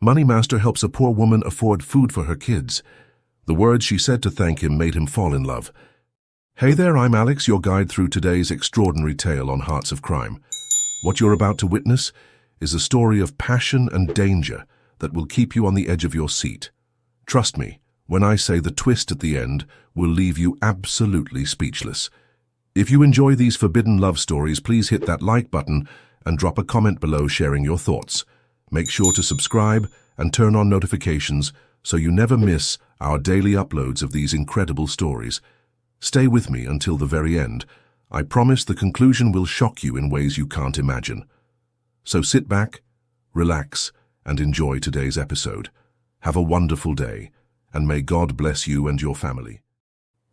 Moneymaster helps a poor woman afford food for her kids. The words she said to thank him made him fall in love. Hey there, I'm Alex, your guide through today's extraordinary tale on Hearts of Crime. What you're about to witness is a story of passion and danger that will keep you on the edge of your seat. Trust me, when I say the twist at the end will leave you absolutely speechless. If you enjoy these forbidden love stories, please hit that like button and drop a comment below sharing your thoughts. Make sure to subscribe and turn on notifications so you never miss our daily uploads of these incredible stories. Stay with me until the very end. I promise the conclusion will shock you in ways you can't imagine. So sit back, relax, and enjoy today's episode. Have a wonderful day, and may God bless you and your family.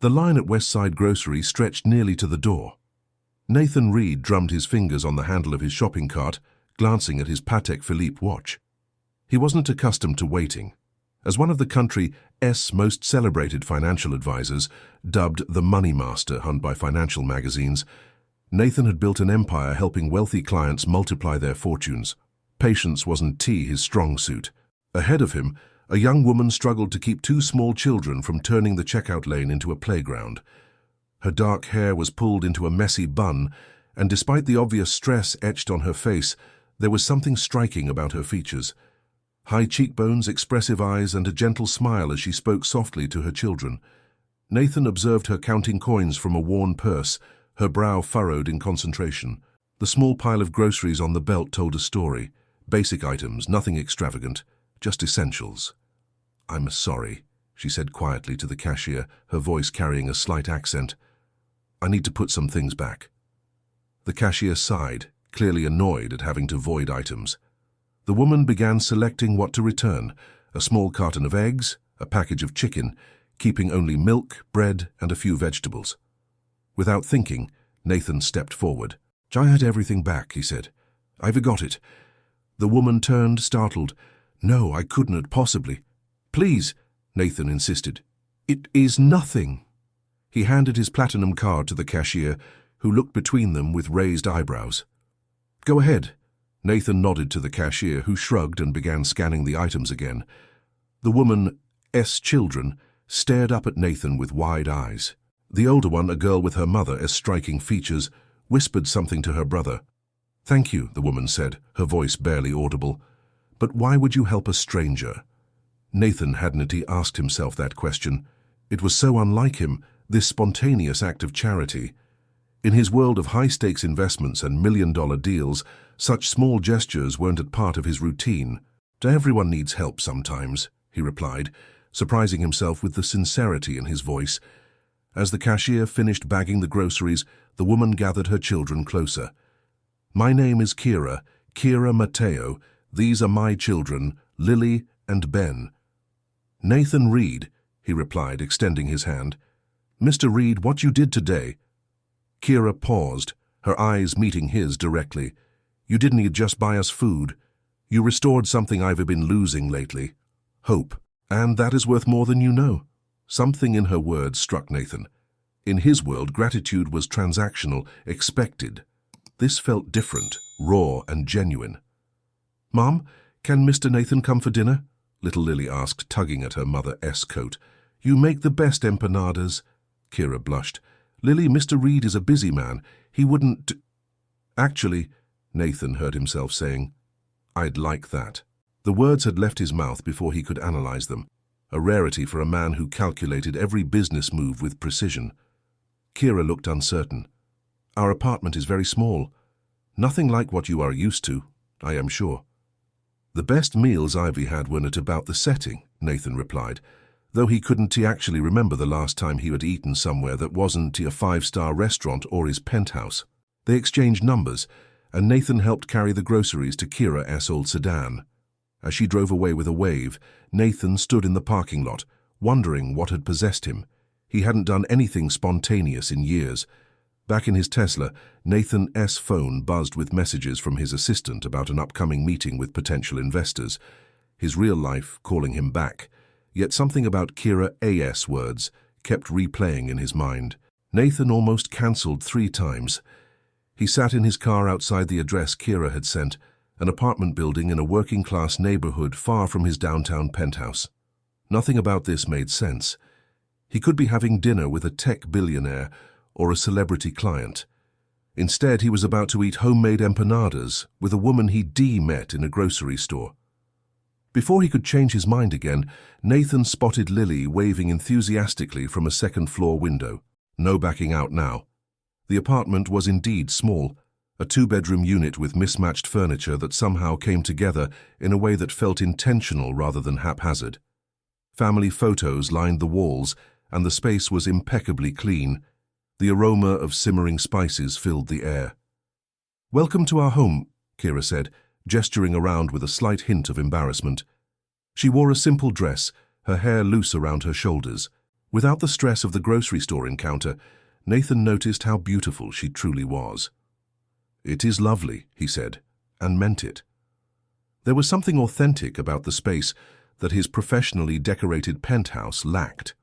The line at Westside Grocery stretched nearly to the door. Nathan Reed drummed his fingers on the handle of his shopping cart, glancing at his Patek Philippe watch. He wasn't accustomed to waiting. As one of the country's most celebrated financial advisors, dubbed the Money Master hunt by financial magazines, Nathan had built an empire helping wealthy clients multiply their fortunes. Patience wasn't his strong suit. Ahead of him, a young woman struggled to keep two small children from turning the checkout lane into a playground. Her dark hair was pulled into a messy bun, and despite the obvious stress etched on her face, there was something striking about her features. High cheekbones, expressive eyes, and a gentle smile as she spoke softly to her children. Nathan observed her counting coins from a worn purse, her brow furrowed in concentration. The small pile of groceries on the belt told a story. Basic items, nothing extravagant, just essentials. "I'm sorry," she said quietly to the cashier, her voice carrying a slight accent. "I need to put some things back." The cashier sighed, clearly annoyed at having to void items. The woman began selecting what to return: a small carton of eggs, a package of chicken, keeping only milk, bread, and a few vegetables. Without thinking, Nathan stepped forward. "I had everything back," he said. "I forgot it." The woman turned, startled. "No, I couldn't possibly." "Please," Nathan insisted. "It is nothing." He handed his platinum card to the cashier, who looked between them with raised eyebrows. "Go ahead." Nathan nodded to the cashier, who shrugged and began scanning the items again. The woman's children stared up at Nathan with wide eyes. The older one, a girl with her mother's striking features, whispered something to her brother. "Thank you," the woman said, her voice barely audible. "But why would you help a stranger?" Nathan hadn't asked himself that question. It was so unlike him, this spontaneous act of charity. In his world of high-stakes investments and million-dollar deals, such small gestures weren't a part of his routine. "Everyone needs help sometimes," he replied, surprising himself with the sincerity in his voice. As the cashier finished bagging the groceries, the woman gathered her children closer. "My name is Keira Mateo. These are my children, Lily and Ben." "Nathan Reed," he replied, extending his hand. "Mr. Reed, what you did today—" Keira paused, her eyes meeting his directly. "You didn't just buy us food. You restored something I've been losing lately. Hope. And that is worth more than you know." Something in her words struck Nathan. In his world, gratitude was transactional, expected. This felt different, raw and genuine. "Mom, can Mr. Nathan come for dinner?" little Lily asked, tugging at her mother's coat. "You make the best empanadas." Keira blushed. "Lily, Mr. Reed is a busy man. He wouldn't—" "Actually," Nathan heard himself saying, "I'd like that." The words had left his mouth before he could analyze them, a rarity for a man who calculated every business move with precision. Keira looked uncertain. "Our apartment is very small. Nothing like what you are used to, I am sure." "The best meals I've had weren't about the setting," Nathan replied, though he couldn't actually remember the last time he had eaten somewhere that wasn't a five-star restaurant or his penthouse. They exchanged numbers, and Nathan helped carry the groceries to Keira's old sedan. As she drove away with a wave, Nathan stood in the parking lot, wondering what had possessed him. He hadn't done anything spontaneous in years. Back in his Tesla, Nathan's phone buzzed with messages from his assistant about an upcoming meeting with potential investors, his real life calling him back. Yet something about Keira's words kept replaying in his mind. Nathan almost cancelled 3 times. He sat in his car outside the address Keira had sent, an apartment building in a working-class neighborhood far from his downtown penthouse. Nothing about this made sense. He could be having dinner with a tech billionaire or a celebrity client. Instead, he was about to eat homemade empanadas with a woman he'd met in a grocery store. Before he could change his mind again, Nathan spotted Lily waving enthusiastically from a second-floor window. No backing out now. The apartment was indeed small, a two-bedroom unit with mismatched furniture that somehow came together in a way that felt intentional rather than haphazard. Family photos lined the walls, and the space was impeccably clean. The aroma of simmering spices filled the air. "Welcome to our home," Keira said, gesturing around with a slight hint of embarrassment. She wore a simple dress, her hair loose around her shoulders. Without the stress of the grocery store encounter, Nathan noticed how beautiful she truly was. "It is lovely," he said, and meant it. There was something authentic about the space that his professionally decorated penthouse lacked.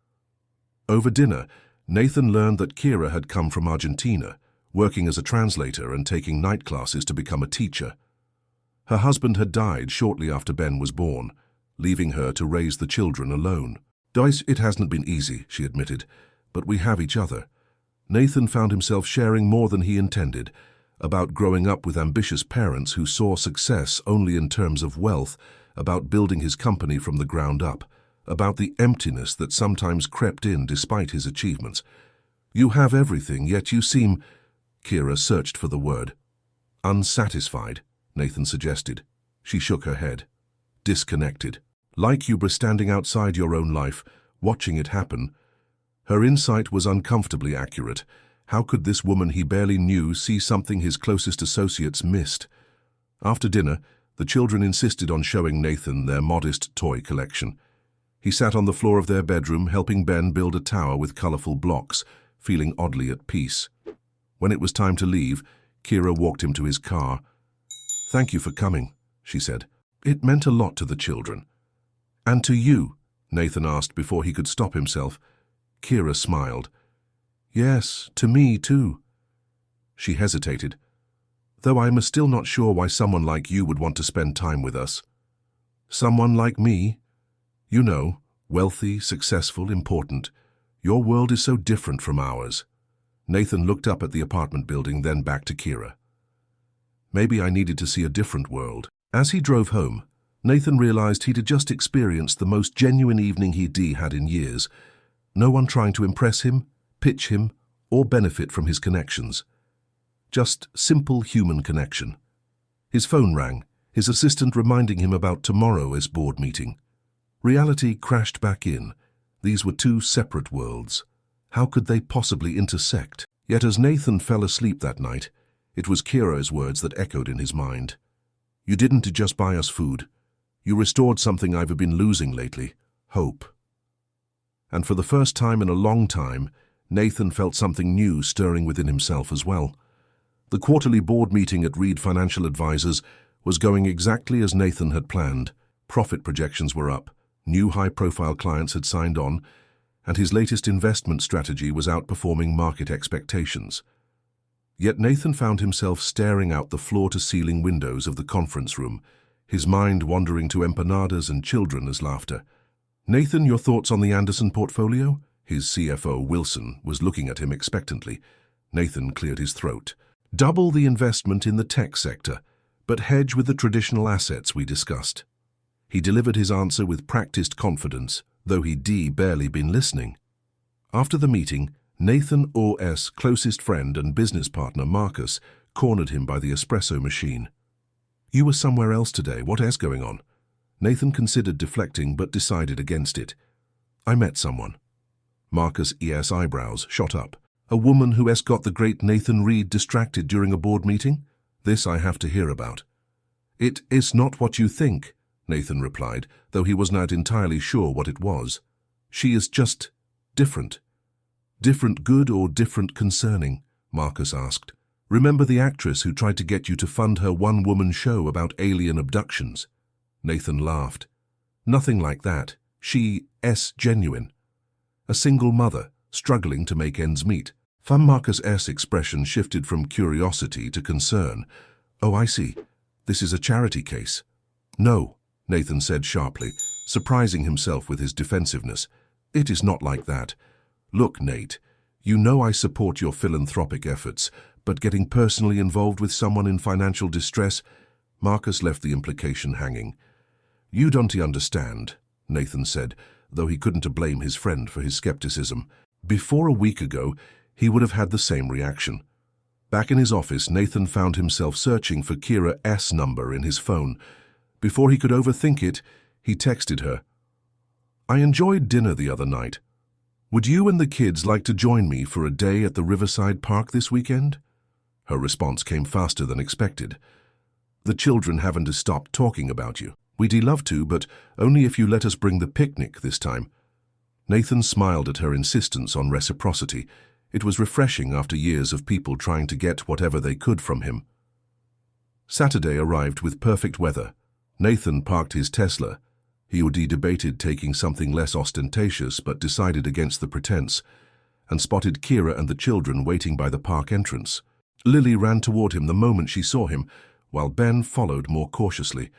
Over dinner, Nathan learned that Keira had come from Argentina, working as a translator and taking night classes to become a teacher. Her husband had died shortly after Ben was born, leaving her to raise the children alone. "It hasn't been easy," she admitted, "but we have each other." Nathan found himself sharing more than he intended, about growing up with ambitious parents who saw success only in terms of wealth, about building his company from the ground up, about the emptiness that sometimes crept in despite his achievements. "You have everything, yet you seem—" Keira searched for the word. "Unsatisfied," Nathan suggested. She shook her head. "Disconnected. Like you were standing outside your own life, watching it happen." Her insight was uncomfortably accurate. How could this woman he barely knew see something his closest associates missed? After dinner, the children insisted on showing Nathan their modest toy collection. He sat on the floor of their bedroom, helping Ben build a tower with colorful blocks, feeling oddly at peace. When it was time to leave, Keira walked him to his car. "Thank you for coming," she said. "It meant a lot to the children." "And to you?" Nathan asked before he could stop himself. Keira smiled. "Yes, to me too." She hesitated. "Though I am still not sure why someone like you would want to spend time with us." "Someone like me? You know, wealthy, successful, important. Your world is so different from ours." Nathan looked up at the apartment building, then back to Keira. "Maybe I needed to see a different world." As he drove home, Nathan realized he'd just experienced the most genuine evening he'd had in years. No one trying to impress him, pitch him, or benefit from his connections. Just simple human connection. His phone rang, his assistant reminding him about tomorrow's board meeting. Reality crashed back in. These were two separate worlds. How could they possibly intersect? Yet as Nathan fell asleep that night, it was Keira's words that echoed in his mind. "You didn't just buy us food. You restored something I've been losing lately, hope." And for the first time in a long time, Nathan felt something new stirring within himself as well. The quarterly board meeting at Reed Financial Advisors was going exactly as Nathan had planned. Profit projections were up, new high-profile clients had signed on, and his latest investment strategy was outperforming market expectations. Yet Nathan found himself staring out the floor-to-ceiling windows of the conference room, his mind wandering to empanadas and children as laughter. "Nathan, your thoughts on the Anderson portfolio?" His CFO, Wilson, was looking at him expectantly. Nathan cleared his throat. "Double the investment in the tech sector, but hedge with the traditional assets we discussed." He delivered his answer with practiced confidence, though he'd barely been listening. After the meeting, Nathan O.'s closest friend and business partner, Marcus, cornered him by the espresso machine. "You were somewhere else today. What is going on?" Nathan considered deflecting but decided against it. "I met someone." Marcus' eyebrows shot up. "A woman who got the great Nathan Reed distracted during a board meeting? This I have to hear about." "It is not what you think," Nathan replied, though he was not entirely sure what it was. "She is just different." "Different good or different concerning?" Marcus asked. "Remember the actress who tried to get you to fund her one-woman show about alien abductions?" Nathan laughed. "Nothing like that. She's genuine. A single mother, struggling to make ends meet." Marcus' expression shifted from curiosity to concern. "Oh, I see. This is a charity case. No, Nathan said sharply, surprising himself with his defensiveness. It is not like that. Look, Nate, you know I support your philanthropic efforts, but getting personally involved with someone in financial distress, Marcus left the implication hanging. You don't understand, Nathan said, though he couldn't blame his friend for his skepticism. Before a week ago, he would have had the same reaction. Back in his office, Nathan found himself searching for Keira's number in his phone. Before he could overthink it, he texted her. I enjoyed dinner the other night. Would you and the kids like to join me for a day at the Riverside Park this weekend? Her response came faster than expected. The children haven't stopped talking about you. We'd love to, but only if you let us bring the picnic this time. Nathan smiled at her insistence on reciprocity. It was refreshing after years of people trying to get whatever they could from him. Saturday arrived with perfect weather. Nathan parked his Tesla. He would debated taking something less ostentatious but decided against the pretense, and spotted Keira and the children waiting by the park entrance. Lily ran toward him the moment she saw him, while Ben followed more cautiously.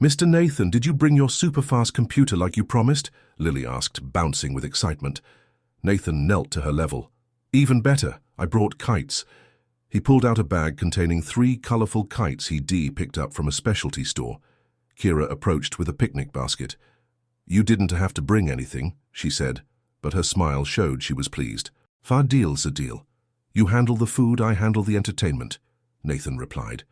Mr. Nathan, did you bring your super-fast computer like you promised? Lily asked, bouncing with excitement. Nathan knelt to her level. Even better, I brought kites. He pulled out a bag containing 3 colorful kites he picked up from a specialty store. Keira approached with a picnic basket. You didn't have to bring anything, she said, but her smile showed she was pleased. Fair deal's a deal. You handle the food, I handle the entertainment, Nathan replied.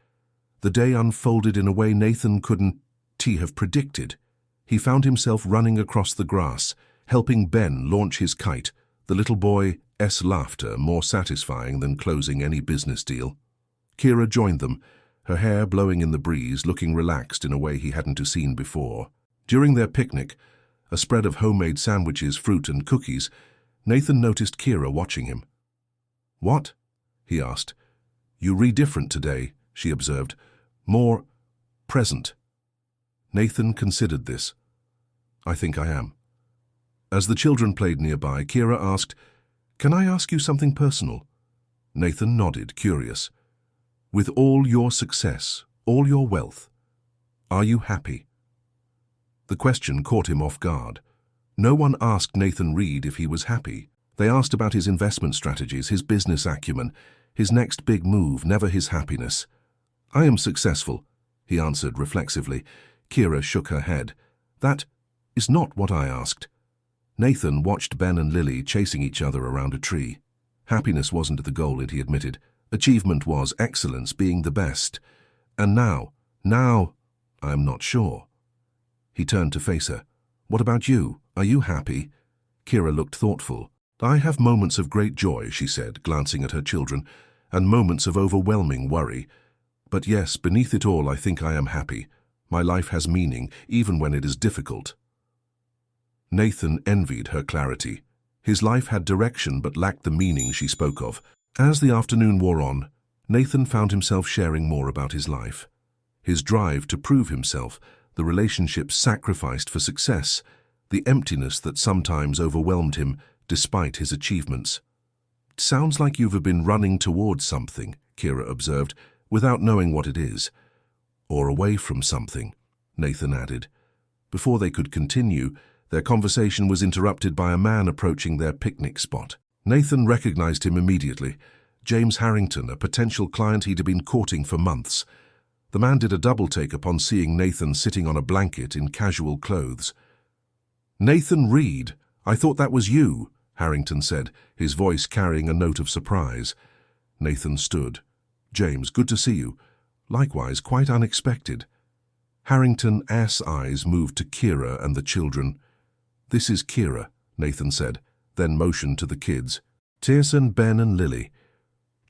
The day unfolded in a way Nathan couldn't have predicted. He found himself running across the grass, helping Ben launch his kite, the little boy's laughter more satisfying than closing any business deal. Keira joined them, her hair blowing in the breeze, looking relaxed in a way he hadn't seen before. During their picnic, a spread of homemade sandwiches, fruit and cookies, Nathan noticed Keira watching him. What? He asked. You read different today, she observed. More present. Nathan considered this. I think I am. As the children played nearby, Keira asked, Can I ask you something personal? Nathan nodded, curious. With all your success, all your wealth, are you happy? The question caught him off guard. No one asked Nathan Reed if he was happy. They asked about his investment strategies, his business acumen, his next big move, never his happiness. I am successful, he answered reflexively. Keira shook her head. That is not what I asked. Nathan watched Ben and Lily chasing each other around a tree. Happiness wasn't the goal, he admitted. Achievement was, excellence, being the best. And now, I'm not sure. He turned to face her. What about you? Are you happy? Keira looked thoughtful. I have moments of great joy, she said, glancing at her children, and moments of overwhelming worry. But yes, beneath it all, I think I am happy. My life has meaning, even when it is difficult. Nathan envied her clarity. His life had direction but lacked the meaning she spoke of. As the afternoon wore on, Nathan found himself sharing more about his life. His drive to prove himself, the relationships sacrificed for success, the emptiness that sometimes overwhelmed him despite his achievements. It sounds like you've been running towards something, Keira observed, without knowing what it is. Or away from something, Nathan added. Before they could continue, their conversation was interrupted by a man approaching their picnic spot. Nathan recognized him immediately. James Harrington, a potential client he'd been courting for months. The man did a double-take upon seeing Nathan sitting on a blanket in casual clothes. Nathan Reed, I thought that was you, Harrington said, his voice carrying a note of surprise. Nathan stood. James, good to see you. Likewise, quite unexpected. Harrington's eyes moved to Keira and the children. This is Keira, Nathan said, then motioned to the kids. Tierson, Ben and Lily.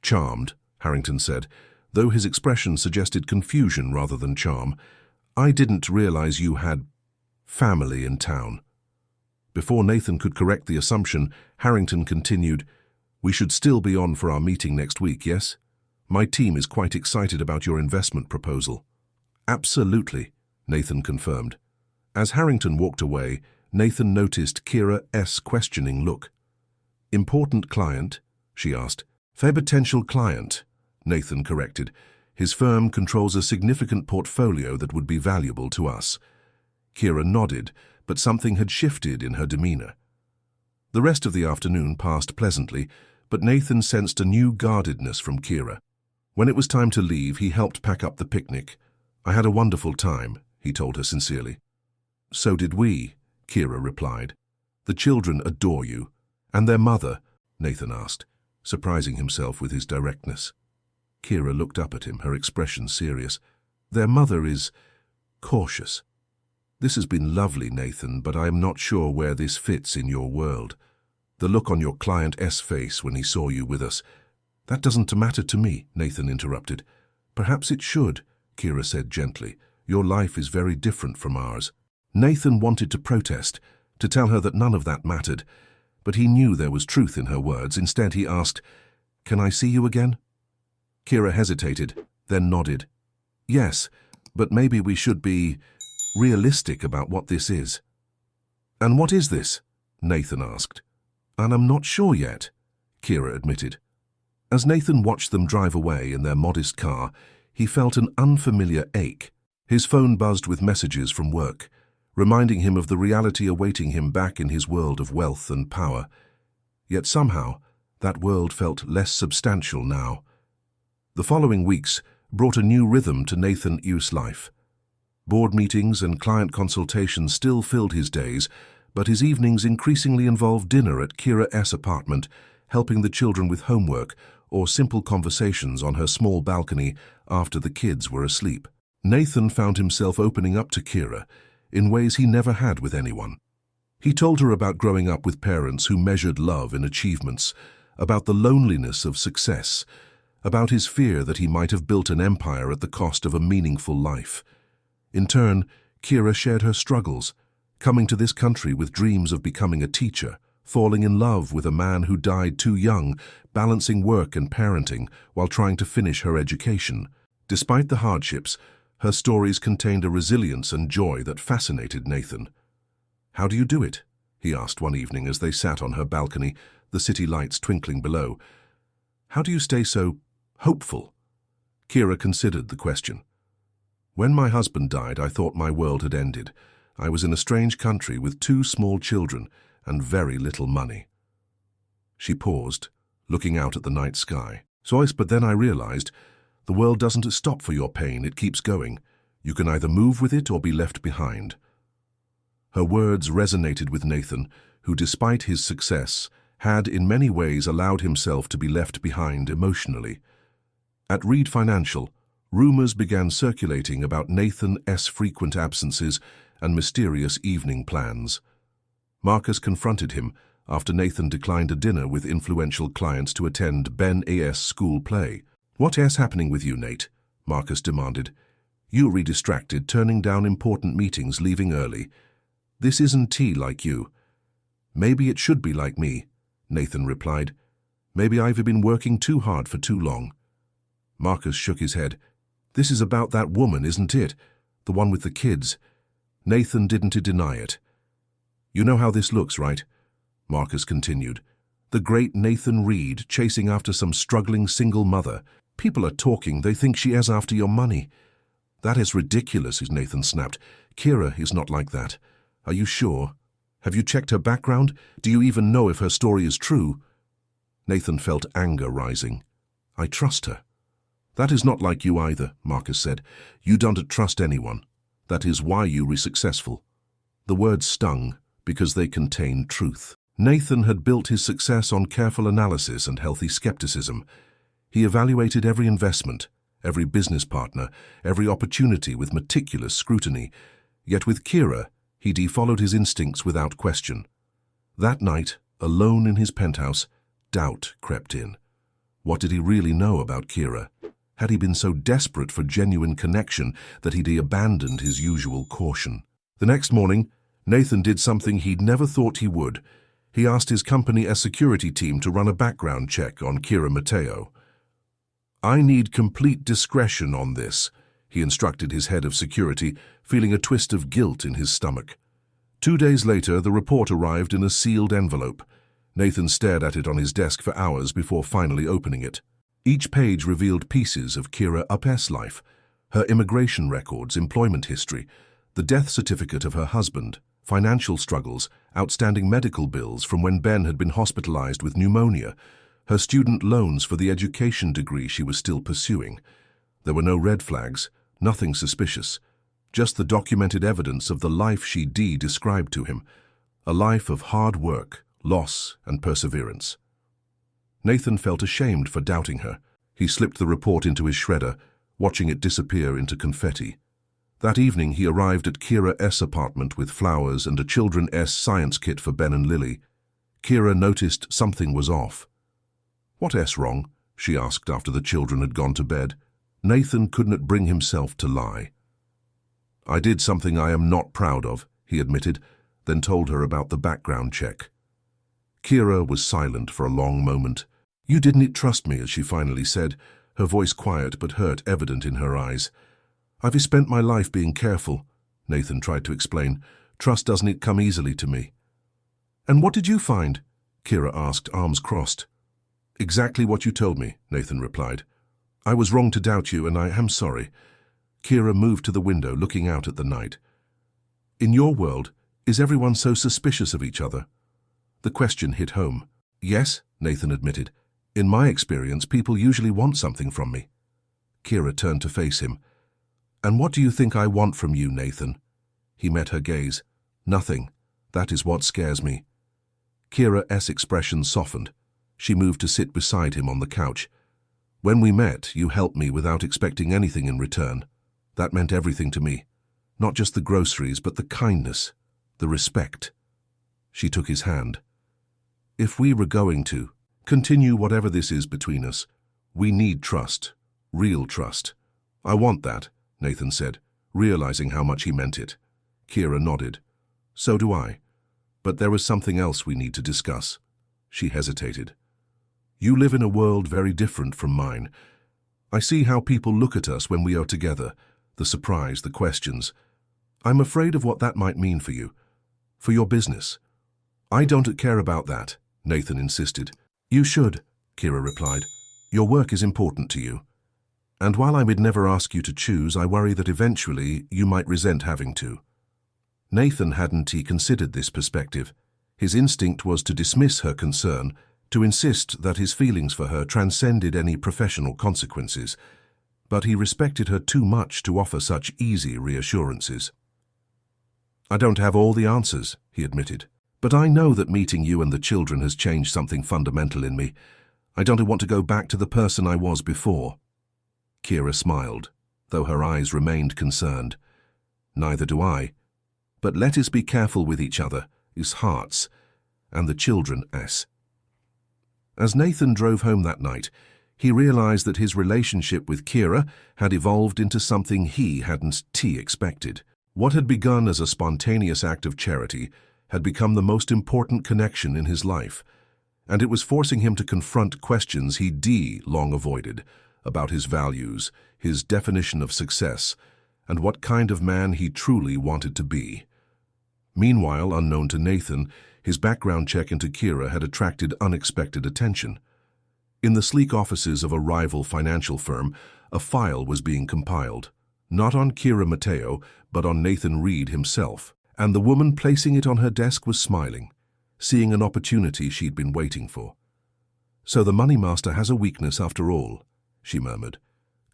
Charmed, Harrington said, though his expression suggested confusion rather than charm. I didn't realize you had family in town. Before Nathan could correct the assumption, Harrington continued, We should still be on for our meeting next week, yes? My team is quite excited about your investment proposal. Absolutely, Nathan confirmed. As Harrington walked away, Nathan noticed Keira's questioning look. Important client? She asked. Fair potential client, Nathan corrected. His firm controls a significant portfolio that would be valuable to us. Keira nodded, but something had shifted in her demeanor. The rest of the afternoon passed pleasantly, but Nathan sensed a new guardedness from Keira. When it was time to leave, he helped pack up the picnic. "I had a wonderful time," he told her sincerely. "So did we," Keira replied. "The children adore you." "And their mother?" Nathan asked, surprising himself with his directness. Keira looked up at him, her expression serious. "Their mother is cautious." "This has been lovely, Nathan, but I am not sure where this fits in your world. The look on your client's face when he saw you with us." "That doesn't matter to me," Nathan interrupted. "Perhaps it should," Keira said gently. "Your life is very different from ours." Nathan wanted to protest, to tell her that none of that mattered, but he knew there was truth in her words. Instead, he asked, "Can I see you again?" Keira hesitated, then nodded. "Yes, but maybe we should be realistic about what this is." "And what is this?" Nathan asked. "And I'm not sure yet," Keira admitted. As Nathan watched them drive away in their modest car, he felt an unfamiliar ache. His phone buzzed with messages from work, reminding him of the reality awaiting him back in his world of wealth and power. Yet somehow, that world felt less substantial now. The following weeks brought a new rhythm to Nathan's life. Board meetings and client consultations still filled his days, but his evenings increasingly involved dinner at Keira's apartment, helping the children with homework, or simple conversations on her small balcony after the kids were asleep. Nathan found himself opening up to Keira in ways he never had with anyone. He told her about growing up with parents who measured love in achievements, about the loneliness of success, about his fear that he might have built an empire at the cost of a meaningful life. In turn, Keira shared her struggles, coming to this country with dreams of becoming a teacher, falling in love with a man who died too young, balancing work and parenting while trying to finish her education. Despite the hardships, her stories contained a resilience and joy that fascinated Nathan. "How do you do it?" he asked one evening as they sat on her balcony, the city lights twinkling below. "How do you stay so hopeful?" Keira considered the question. "When my husband died, I thought my world had ended. I was in a strange country with 2 small children and very little money." She paused, looking out at the night sky. But then I realized, the world doesn't stop for your pain, it keeps going. You can either move with it or be left behind." Her words resonated with Nathan, who, despite his success, had in many ways allowed himself to be left behind emotionally. At Reed Financial, rumors began circulating about Nathan's frequent absences and mysterious evening plans. Marcus confronted him after Nathan declined a dinner with influential clients to attend Ben's school play. "What's happening with you, Nate?" Marcus demanded. "You re-distracted, turning down important meetings, leaving early. This isn't tea like you." "Maybe it should be like me," Nathan replied. "Maybe I've been working too hard for too long." Marcus shook his head. "This is about that woman, isn't it? The one with the kids." Nathan didn't deny it. "You know how this looks, right?" Marcus continued. "The great Nathan Reed chasing after some struggling single mother. People are talking, they think she is after your money." "That is ridiculous," Nathan snapped. "Keira is not like that. Are you sure? Have you checked her background? Do you even know if her story is true?" Nathan felt anger rising. "I trust her." "That is not like you either," Marcus said. "You don't trust anyone. That is why you were successful." The words stung because they contained truth. Nathan had built his success on careful analysis and healthy skepticism. He evaluated every investment, every business partner, every opportunity with meticulous scrutiny. Yet with Keira, he followed his instincts without question. That night, alone in his penthouse, doubt crept in. What did he really know about Keira? Had he been so desperate for genuine connection that he'd abandoned his usual caution? The next morning, Nathan did something he'd never thought he would. He asked his company's security team to run a background check on Keira Mateo. "I need complete discretion on this," he instructed his head of security, feeling a twist of guilt in his stomach. 2 days later, the report arrived in a sealed envelope. Nathan stared at it on his desk for hours before finally opening it. Each page revealed pieces of Keira Matteo's life, her immigration records, employment history, the death certificate of her husband, financial struggles, outstanding medical bills from when Ben had been hospitalized with pneumonia, her student loans for the education degree she was still pursuing. There were no red flags, nothing suspicious, just the documented evidence of the life she described to him, a life of hard work, loss, and perseverance. Nathan felt ashamed for doubting her. He slipped the report into his shredder, watching it disappear into confetti. That evening he arrived at Keira's apartment with flowers and a children's science kit for Ben and Lily. Keira noticed something was off. "What's wrong?" she asked after the children had gone to bed. Nathan couldn't bring himself to lie. "I did something I am not proud of," he admitted, then told her about the background check. Keira was silent for a long moment. "You didn't trust me," as she finally said, her voice quiet but hurt evident in her eyes. "I've spent my life being careful," Nathan tried to explain. "Trust doesn't come easily to me." "And what did you find?" Keira asked, arms crossed. "Exactly what you told me," Nathan replied. "I was wrong to doubt you, and I am sorry." Keira moved to the window, looking out at the night. "In your world, is everyone so suspicious of each other?" The question hit home. "Yes," Nathan admitted. "In my experience, people usually want something from me." Keira turned to face him. "And what do you think I want from you, Nathan?" He met her gaze. "Nothing. That is what scares me." Keira's expression softened. She moved to sit beside him on the couch. "When we met, you helped me without expecting anything in return. That meant everything to me. Not just the groceries, but the kindness, the respect." She took his hand. "If we were going to continue whatever this is between us, we need trust, real trust." "I want that," Nathan said, realizing how much he meant it. Keira nodded. "So do I. But there is something else we need to discuss." She hesitated. "You live in a world very different from mine. I see how people look at us when we are together, the surprise, the questions. I'm afraid of what that might mean for you, for your business." "I don't care about that," Nathan insisted. "You should," Keira replied. "Your work is important to you. And while I would never ask you to choose, I worry that eventually you might resent having to." Nathan hadn't considered this perspective. His instinct was to dismiss her concern, to insist that his feelings for her transcended any professional consequences. But he respected her too much to offer such easy reassurances. "I don't have all the answers," he admitted. "But I know that meeting you and the children has changed something fundamental in me. I don't want to go back to the person I was before." Keira smiled, though her eyes remained concerned. "Neither do I. But let us be careful with each other, his hearts, and the children's." As Nathan drove home that night, he realized that his relationship with Keira had evolved into something he hadn't expected. What had begun as a spontaneous act of charity had become the most important connection in his life, and it was forcing him to confront questions he'd long avoided about his values, his definition of success, and what kind of man he truly wanted to be. Meanwhile, unknown to Nathan, his background check into Keira had attracted unexpected attention. In the sleek offices of a rival financial firm, a file was being compiled, not on Keira Mateo, but on Nathan Reed himself, and the woman placing it on her desk was smiling, seeing an opportunity she'd been waiting for. "So the money master has a weakness after all," she murmured,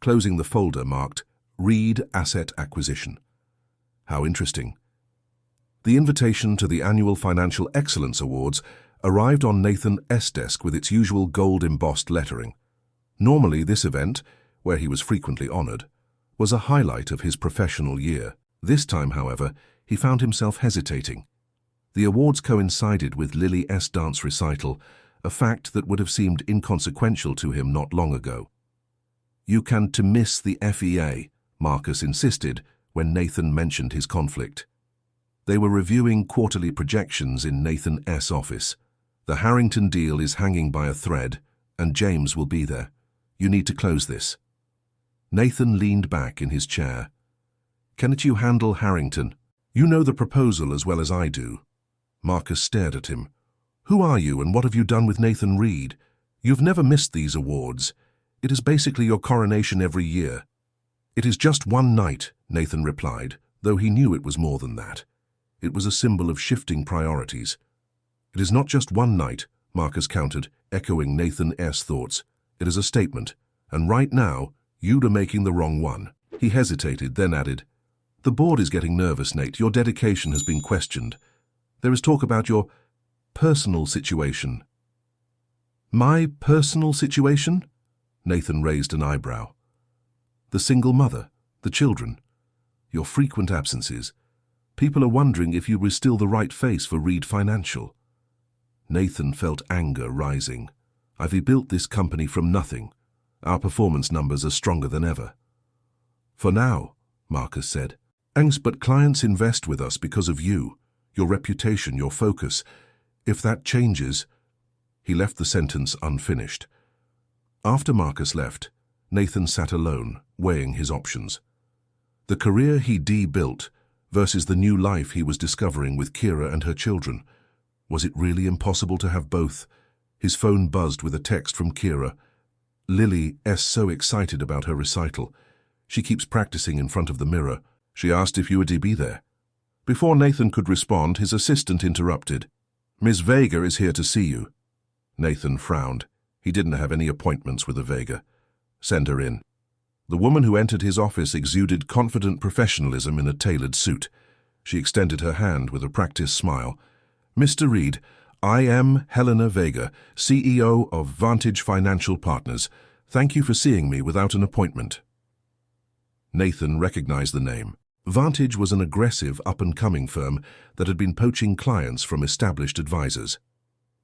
closing the folder marked Reed Asset Acquisition. "How interesting." The invitation to the annual Financial Excellence Awards arrived on Nathan's desk with its usual gold-embossed lettering. Normally, this event, where he was frequently honored, was a highlight of his professional year. This time, however, he found himself hesitating. The awards coincided with Lily's dance recital, a fact that would have seemed inconsequential to him not long ago. "You can to miss the FEA," Marcus insisted when Nathan mentioned his conflict. They were reviewing quarterly projections in Nathan's office. "The Harrington deal is hanging by a thread, and James will be there. You need to close this." Nathan leaned back in his chair. "Cannot you handle Harrington? You know the proposal as well as I do." Marcus stared at him. "Who are you and what have you done with Nathan Reed? You've never missed these awards. It is basically your coronation every year. It is just one night, Nathan replied, though he knew it was more than that. It was a symbol of shifting priorities. It is not just one night, Marcus countered, echoing Nathan's thoughts. It is a statement, and right now, you are making the wrong one. He hesitated, then added, The board is getting nervous, Nate. Your dedication has been questioned. There is talk about your personal situation. My personal situation? Nathan raised an eyebrow. The single mother, the children, your frequent absences. People are wondering if you were still the right face for Reed Financial. Nathan felt anger rising. I've rebuilt this company from nothing. Our performance numbers are stronger than ever. For now, Marcus said. Thanks, but clients invest with us because of you, your reputation, your focus. If that changes... He left the sentence unfinished. After Marcus left, Nathan sat alone, weighing his options. The career he built versus the new life he was discovering with Keira and her children. Was it really impossible to have both? His phone buzzed with a text from Keira. Lily's so excited about her recital. She keeps practicing in front of the mirror. She asked if you were to be there. Before Nathan could respond, his assistant interrupted. Ms. Vega is here to see you. Nathan frowned. He didn't have any appointments with a Vega. Send her in. The woman who entered his office exuded confident professionalism in a tailored suit. She extended her hand with a practiced smile. Mr. Reed, I am Helena Vega, CEO of Vantage Financial Partners. Thank you for seeing me without an appointment. Nathan recognized the name. Vantage was an aggressive, up-and-coming firm that had been poaching clients from established advisors.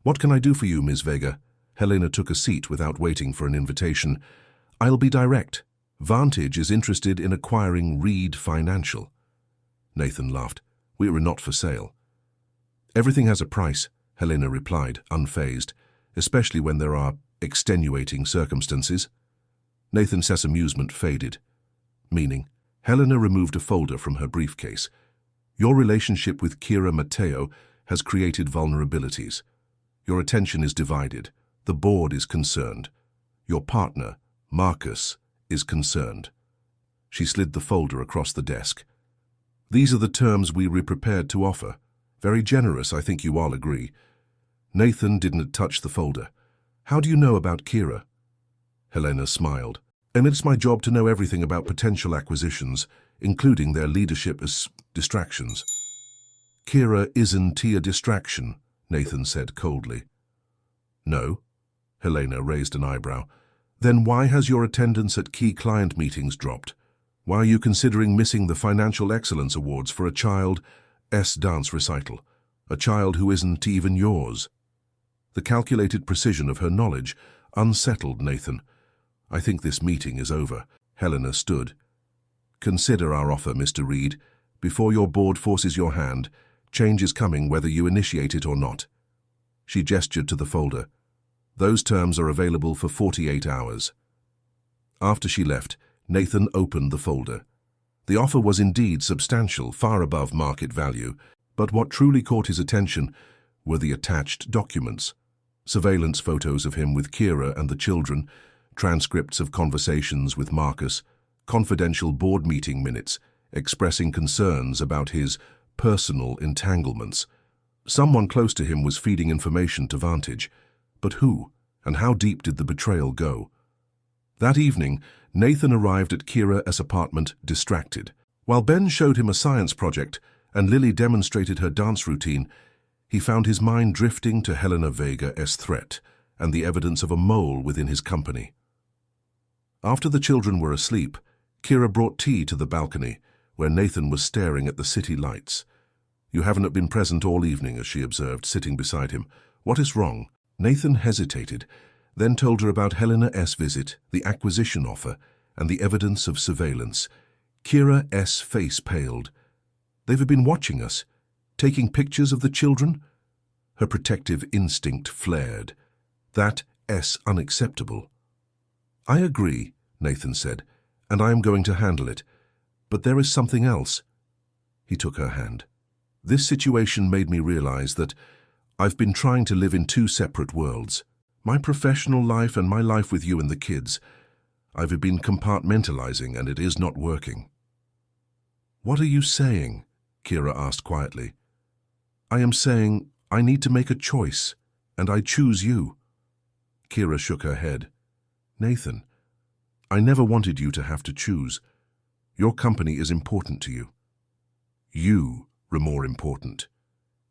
What can I do for you, Ms. Vega? Helena took a seat without waiting for an invitation. I'll be direct. Vantage is interested in acquiring Reed Financial. Nathan laughed. We are not for sale. Everything has a price, Helena replied, unfazed, especially when there are extenuating circumstances. Nathan's amusement faded. Meaning, Helena removed a folder from her briefcase. Your relationship with Keira Mateo has created vulnerabilities. Your attention is divided. The board is concerned. Your partner, Marcus, is concerned. She slid the folder across the desk. These are the terms we were prepared to offer. Very generous, I think you all agree. Nathan didn't touch the folder. How do you know about Keira? Helena smiled. And it's my job to know everything about potential acquisitions, including their leadership as distractions. Keira isn't a distraction, Nathan said coldly. No? Helena raised an eyebrow. Then why has your attendance at key client meetings dropped? Why are you considering missing the Financial Excellence Awards for a child's dance recital? A child who isn't even yours? The calculated precision of her knowledge unsettled Nathan. I think this meeting is over. Helena stood. Consider our offer, Mr. Reed. Before your board forces your hand, change is coming whether you initiate it or not. She gestured to the folder. Those terms are available for 48 hours. After she left, Nathan opened the folder. The offer was indeed substantial, far above market value, but what truly caught his attention were the attached documents. Surveillance photos of him with Keira and the children, transcripts of conversations with Marcus, confidential board meeting minutes expressing concerns about his personal entanglements. Someone close to him was feeding information to Vantage. But who, and how deep did the betrayal go? That evening, Nathan arrived at Keira's apartment distracted. While Ben showed him a science project and Lily demonstrated her dance routine, he found his mind drifting to Helena Vega's threat and the evidence of a mole within his company. After the children were asleep, Keira brought tea to the balcony, where Nathan was staring at the city lights. You haven't been present all evening, as she observed, sitting beside him. What is wrong? Nathan hesitated, then told her about Helena's visit, the acquisition offer, and the evidence of surveillance. Keira's face paled. They've been watching us, taking pictures of the children? Her protective instinct flared. That's unacceptable. I agree, Nathan said, and I am going to handle it. But there is something else. He took her hand. This situation made me realize that I've been trying to live in two separate worlds. My professional life and my life with you and the kids. I've been compartmentalizing and it is not working." "What are you saying?" Keira asked quietly. "I am saying I need to make a choice, and I choose you." Keira shook her head. "Nathan, I never wanted you to have to choose. Your company is important to you." "You are more important,"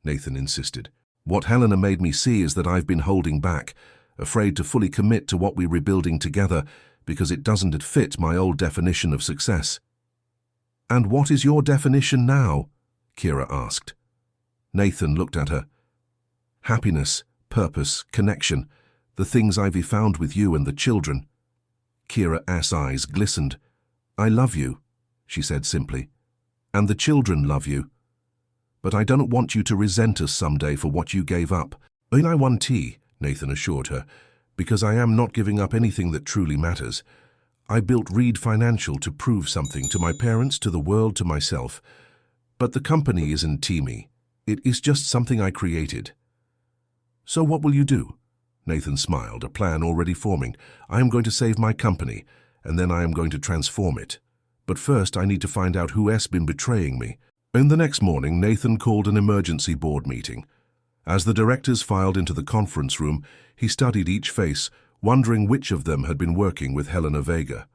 Nathan insisted. "What Helena made me see is that I've been holding back, afraid to fully commit to what we're rebuilding together because it doesn't fit my old definition of success." "And what is your definition now?" Keira asked. Nathan looked at her. "Happiness, purpose, connection, the things I've found with you and the children." Keira's eyes glistened. "I love you," she said simply, "and the children love you. But I don't want you to resent us someday for what you gave up." "I want tea," Nathan assured her, "because I am not giving up anything that truly matters. I built Reed Financial to prove something to my parents, to the world, to myself. But the company isn't teamy. It is just something I created." "So what will you do?" Nathan smiled, a plan already forming. "I am going to save my company, and then I am going to transform it. But first I need to find out who has been betraying me." In the next morning, Nathan called an emergency board meeting. As the directors filed into the conference room, he studied each face, wondering which of them had been working with Helena Vega.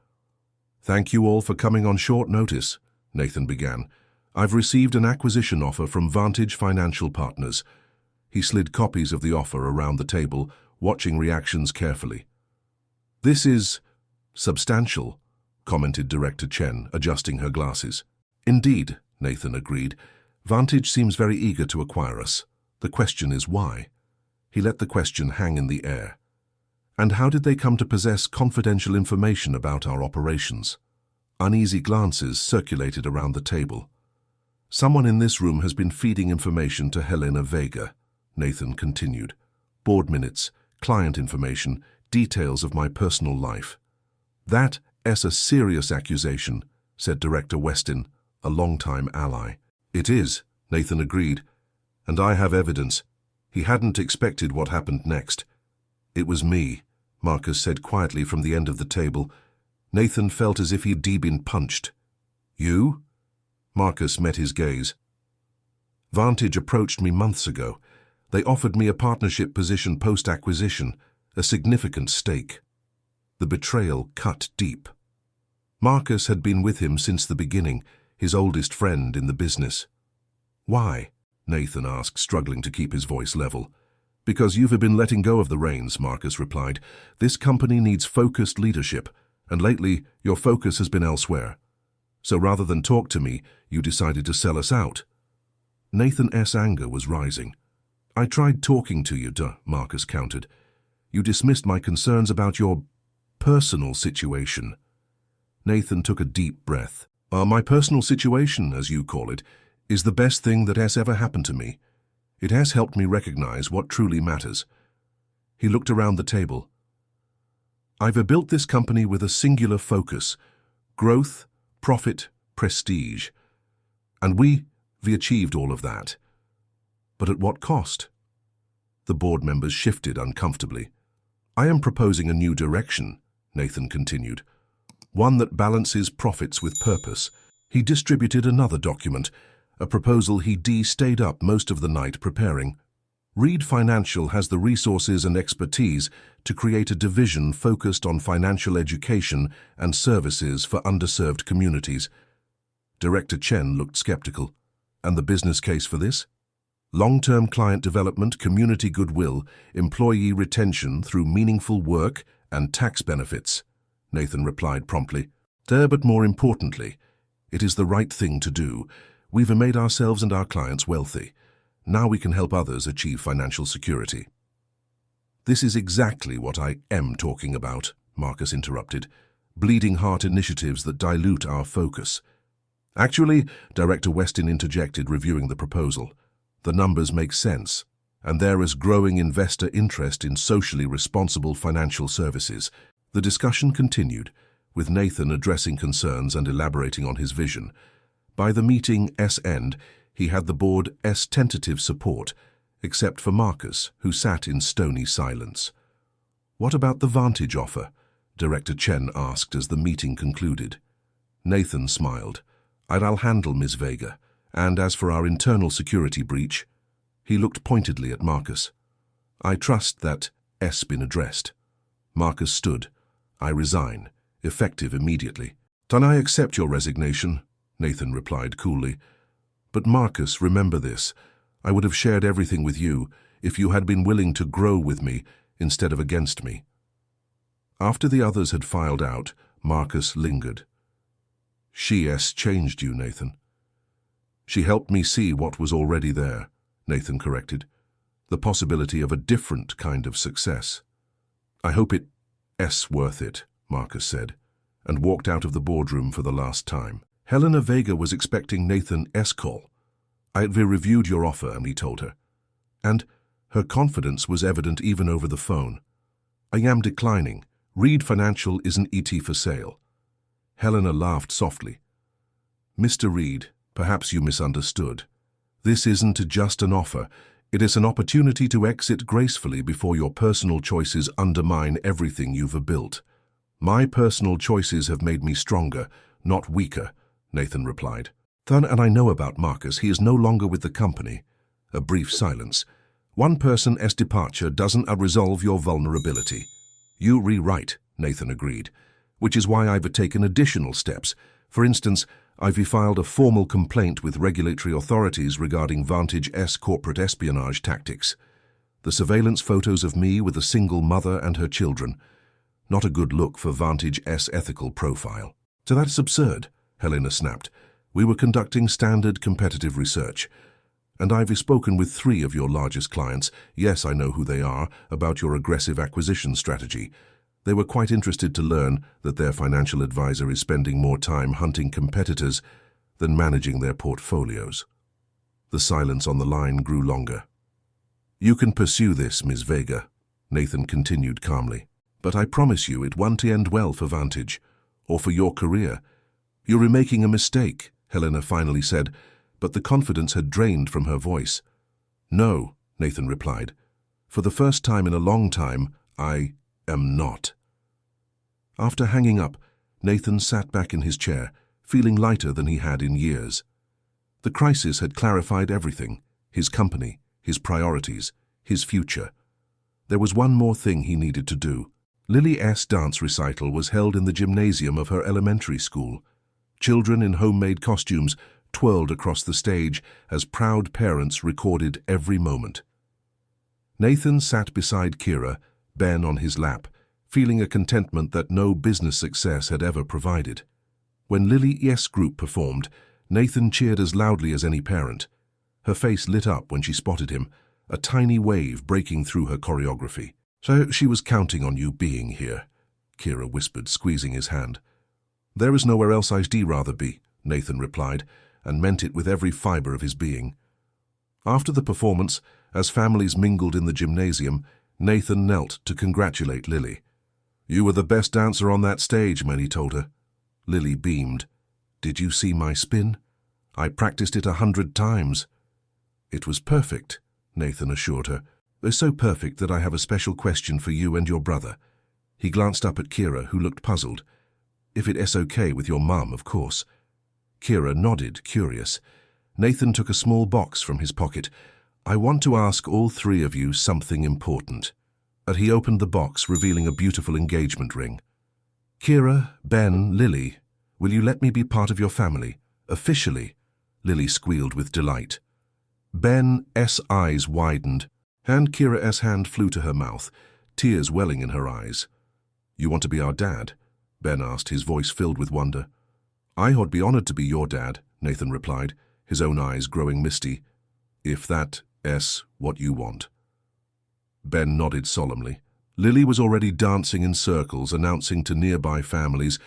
"Thank you all for coming on short notice," Nathan began. "I've received an acquisition offer from Vantage Financial Partners." He slid copies of the offer around the table, watching reactions carefully. "This is substantial," commented Director Chen, adjusting her glasses. "Indeed," Nathan agreed. "Vantage seems very eager to acquire us. The question is why?" He let the question hang in the air. "And how did they come to possess confidential information about our operations?" Uneasy glances circulated around the table. "Someone in this room has been feeding information to Helena Vega," Nathan continued. "Board minutes, client information, details of my personal life." "That is a serious accusation," said Director Westin, a longtime ally. "It is," Nathan agreed, "and I have evidence." He hadn't expected what happened next. "It was me," Marcus said quietly from the end of the table. Nathan felt as if he'd been punched. "You?" Marcus met his gaze. "Vantage approached me months ago. They offered me a partnership position post-acquisition, a significant stake." The betrayal cut deep. Marcus had been with him since the beginning, his oldest friend in the business. "Why?" Nathan asked, struggling to keep his voice level. "Because you've been letting go of the reins," Marcus replied. "This company needs focused leadership, and lately your focus has been elsewhere. So rather than talk to me, you decided to sell us out." Nathan's anger was rising. "I tried talking to you, Marcus countered. "You dismissed my concerns about your personal situation." Nathan took a deep breath. My personal situation, as you call it, is the best thing that has ever happened to me. It has helped me recognize what truly matters." He looked around the table. "I've built this company with a singular focus: growth, profit, prestige. And we achieved all of that. But at what cost?" The board members shifted uncomfortably. "I am proposing a new direction," Nathan continued. "One that balances profits with purpose." He distributed another document, a proposal he stayed up most of the night preparing. Reed Financial has the resources and expertise to create a division focused on financial education and services for underserved communities. Director Chen looked skeptical. "And the business case for this?" "Long-term client development, community goodwill, employee retention through meaningful work, and tax benefits," Nathan replied promptly. But more importantly, it is the right thing to do. We've made ourselves and our clients wealthy. Now we can help others achieve financial security." "This is exactly what I am talking about," Marcus interrupted. "Bleeding heart initiatives that dilute our focus." "Actually," Director Westin interjected, reviewing the proposal, "the numbers make sense, and there is growing investor interest in socially responsible financial services." The discussion continued, with Nathan addressing concerns and elaborating on his vision. By the meeting's end, he had the board's tentative support, except for Marcus, who sat in stony silence. "What about the Vantage offer?" Director Chen asked as the meeting concluded. Nathan smiled. "I'll handle Ms. Vega, and as for our internal security breach," he looked pointedly at Marcus. "I trust that has been addressed." Marcus stood. "I resign, effective immediately." "Can I accept your resignation?" Nathan replied coolly. "But Marcus, remember this. I would have shared everything with you if you had been willing to grow with me instead of against me." After the others had filed out, Marcus lingered. "She has changed you, Nathan." "She helped me see what was already there," Nathan corrected. "The possibility of a different kind of success." "I hope it's worth it," Marcus said, and walked out of the boardroom for the last time. Helena Vega was expecting Nathan's call. "I have reviewed your offer," he told her. And her confidence was evident even over the phone. "I am declining. Reed Financial isn't for sale." Helena laughed softly. "Mr. Reed, perhaps you misunderstood. This isn't just an offer. It is an opportunity to exit gracefully before your personal choices undermine everything you've built." "My personal choices have made me stronger, not weaker," Nathan replied. "And I know about Marcus. He is no longer with the company." A brief silence. "One person's departure doesn't resolve your vulnerability." "You rewrite," Nathan agreed, "which is why I've taken additional steps. For instance, I've filed a formal complaint with regulatory authorities regarding Vantage's corporate espionage tactics. The surveillance photos of me with a single mother and her children. Not a good look for Vantage's ethical profile." "So that's absurd," Helena snapped. "We were conducting standard competitive research. And I've spoken with 3 of your largest clients, yes, I know who they are, about your aggressive acquisition strategy. They were quite interested to learn that their financial advisor is spending more time hunting competitors than managing their portfolios." The silence on the line grew longer. "You can pursue this, Ms. Vega," Nathan continued calmly. "But I promise you it won't end well for Vantage, or for your career." "You're making a mistake," Helena finally said, but the confidence had drained from her voice. "No," Nathan replied. "For the first time in a long time, I am not." After hanging up, Nathan sat back in his chair, feeling lighter than he had in years. The crisis had clarified everything: his company, his priorities, his future. There was one more thing he needed to do. Lily's dance recital was held in the gymnasium of her elementary school. Children in homemade costumes twirled across the stage as proud parents recorded every moment. Nathan sat beside Keira, Ben on his lap, feeling a contentment that no business success had ever provided. When Lily's group performed, Nathan cheered as loudly as any parent. Her face lit up when she spotted him, a tiny wave breaking through her choreography. "So she was counting on you being here," Keira whispered, squeezing his hand. "There is nowhere else I'd rather be," Nathan replied, and meant it with every fiber of his being. After the performance, as families mingled in the gymnasium, Nathan knelt to congratulate Lily. "You were the best dancer on that stage," Manny told her. Lily beamed. "Did you see my spin? I practiced it 100 times. "It was perfect," Nathan assured her. "They're so perfect that I have a special question for you and your brother." He glanced up at Keira, who looked puzzled. "If it's okay with your mum, of course." Keira nodded, curious. Nathan took a small box from his pocket. "I want to ask all 3 of you something important." And he opened the box, revealing a beautiful engagement ring. "Keira, Ben, Lily, will you let me be part of your family? Officially?" Lily squealed with delight. Ben's eyes widened, and Keira's hand flew to her mouth, tears welling in her eyes. "You want to be our dad?" Ben asked, his voice filled with wonder. "I'd be honored to be your dad," Nathan replied, his own eyes growing misty. "If that's what you want." Ben nodded solemnly. Lily was already dancing in circles, announcing to nearby families,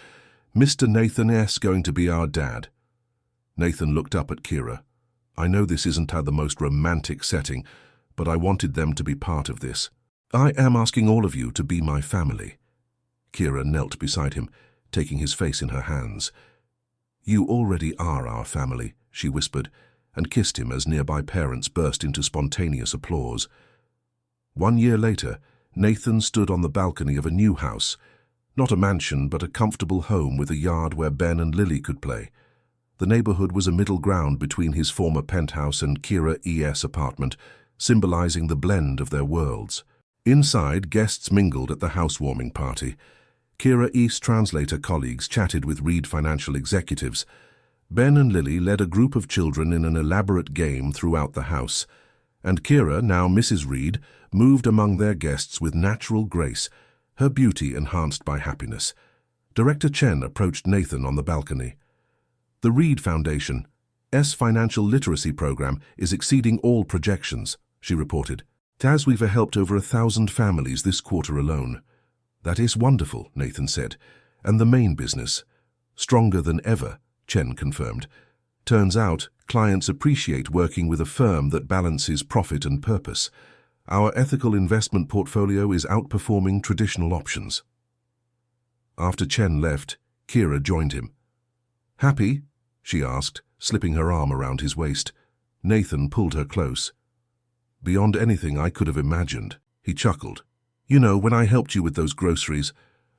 "Mr. Nathan's going to be our dad." Nathan looked up at Keira. "I know this isn't the most romantic setting, but I wanted them to be part of this. I am asking all of you to be my family." Keira knelt beside him, taking his face in her hands. "You already are our family," she whispered, and kissed him as nearby parents burst into spontaneous applause. 1 year later, Nathan stood on the balcony of a new house, Not a mansion, but a comfortable home with a yard where Ben and Lily could play. The neighborhood was a middle ground between his former penthouse and Keira's apartment, symbolizing the blend of their worlds. Inside, guests mingled at the housewarming party. Keira's translator colleagues chatted with Reed financial executives. Ben and Lily led a group of children in an elaborate game throughout the house, and Keira, now Mrs. Reed, moved among their guests with natural grace, her beauty enhanced by happiness. Director Chen approached Nathan on the balcony. The Reed Foundation's financial literacy program is exceeding all projections, she reported. We've helped over 1,000 families this quarter alone. That is wonderful, Nathan said. And the main business? Stronger than ever, Chen confirmed. Turns out, clients appreciate working with a firm that balances profit and purpose. Our ethical investment portfolio is outperforming traditional options. After Chen left, Keira joined him. Happy? She asked, slipping her arm around his waist. Nathan pulled her close. Beyond anything I could have imagined, he chuckled. You know, when I helped you with those groceries,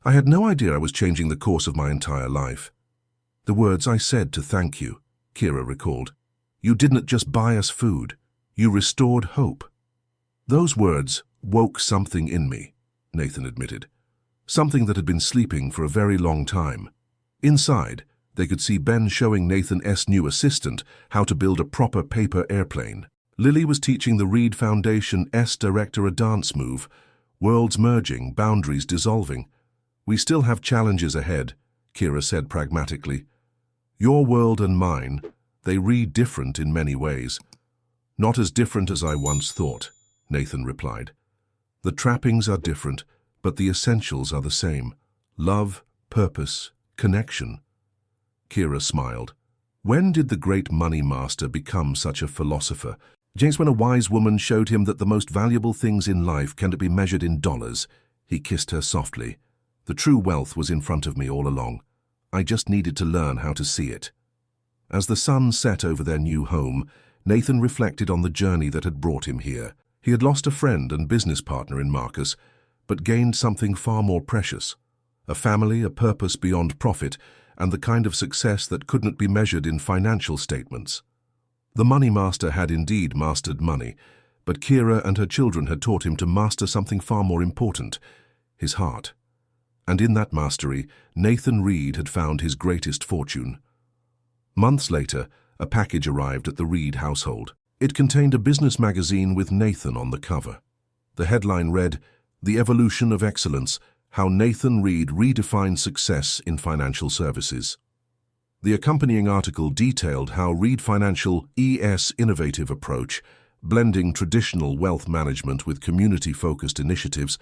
I had no idea I was changing the course of my entire life. The words I said to thank you, Keira recalled. You didn't just buy us food, you restored hope. Those words woke something in me, Nathan admitted. Something that had been sleeping for a very long time. Inside, they could see Ben showing Nathan's new assistant how to build a proper paper airplane. Lily was teaching the Reed Foundation's director a dance move, worlds merging, boundaries dissolving. We still have challenges ahead, Keira said pragmatically. Your world and mine, they read different in many ways. Not as different as I once thought, Nathan replied. The trappings are different, but the essentials are the same. Love, purpose, connection. Keira smiled. When did the great money master become such a philosopher? Just when a wise woman showed him that the most valuable things in life can't be measured in dollars. He kissed her softly. The true wealth was in front of me all along. I just needed to learn how to see it. As the sun set over their new home, Nathan reflected on the journey that had brought him here. He had lost a friend and business partner in Marcus, but gained something far more precious. A family, a purpose beyond profit, and the kind of success that couldn't be measured in financial statements. The money master had indeed mastered money, but Keira and her children had taught him to master something far more important, his heart. And in that mastery, Nathan Reed had found his greatest fortune. Months later, a package arrived at the Reed household. It contained a business magazine with Nathan on the cover. The headline read, The Evolution of Excellence, How Nathan Reed Redefined Success in Financial Services. The accompanying article detailed how Reed Financial's innovative approach, blending traditional wealth management with community-focused initiatives,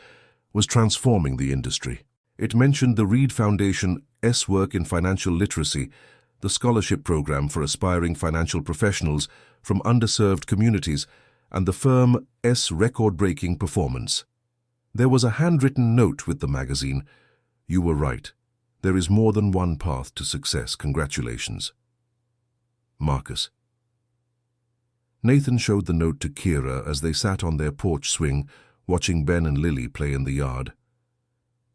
was transforming the industry. It mentioned the Reed Foundation's work in financial literacy, the scholarship program for aspiring financial professionals from underserved communities, and the firm's record-breaking performance. There was a handwritten note with the magazine. You were right. There is more than one path to success. Congratulations. Marcus. Nathan showed the note to Keira as they sat on their porch swing, watching Ben and Lily play in the yard.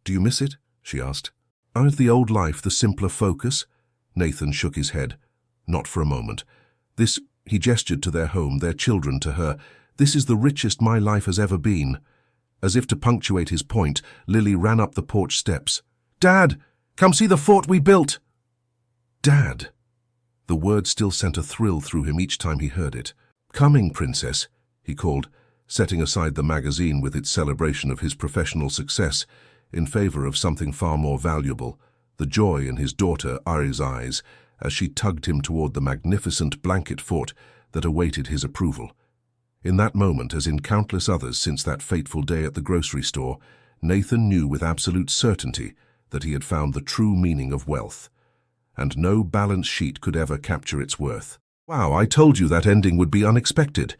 Do you miss it? She asked. Aren't the old life the simpler focus? Nathan shook his head. Not for a moment. He gestured to their home, their children to her. This is the richest my life has ever been. As if to punctuate his point, Lily ran up the porch steps. Dad! Come see the fort we built! Dad! The word still sent a thrill through him each time he heard it. Coming, princess, he called, setting aside the magazine with its celebration of his professional success in favor of something far more valuable, the joy in his daughter Ari's eyes as she tugged him toward the magnificent blanket fort that awaited his approval. In that moment, as in countless others since that fateful day at the grocery store, Nathan knew with absolute certainty that he had found the true meaning of wealth, and no balance sheet could ever capture its worth. Wow, I told you that ending would be unexpected.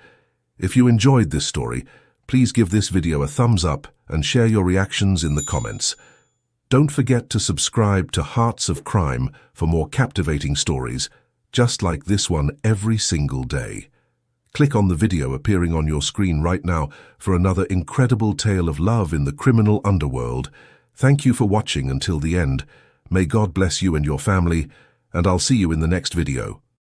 If you enjoyed this story, please give this video a thumbs up and share your reactions in the comments. Don't forget to subscribe to Hearts of Crime for more captivating stories, just like this one every single day. Click on the video appearing on your screen right now for another incredible tale of love in the criminal underworld. Thank you for watching until the end. May God bless you and your family, and I'll see you in the next video.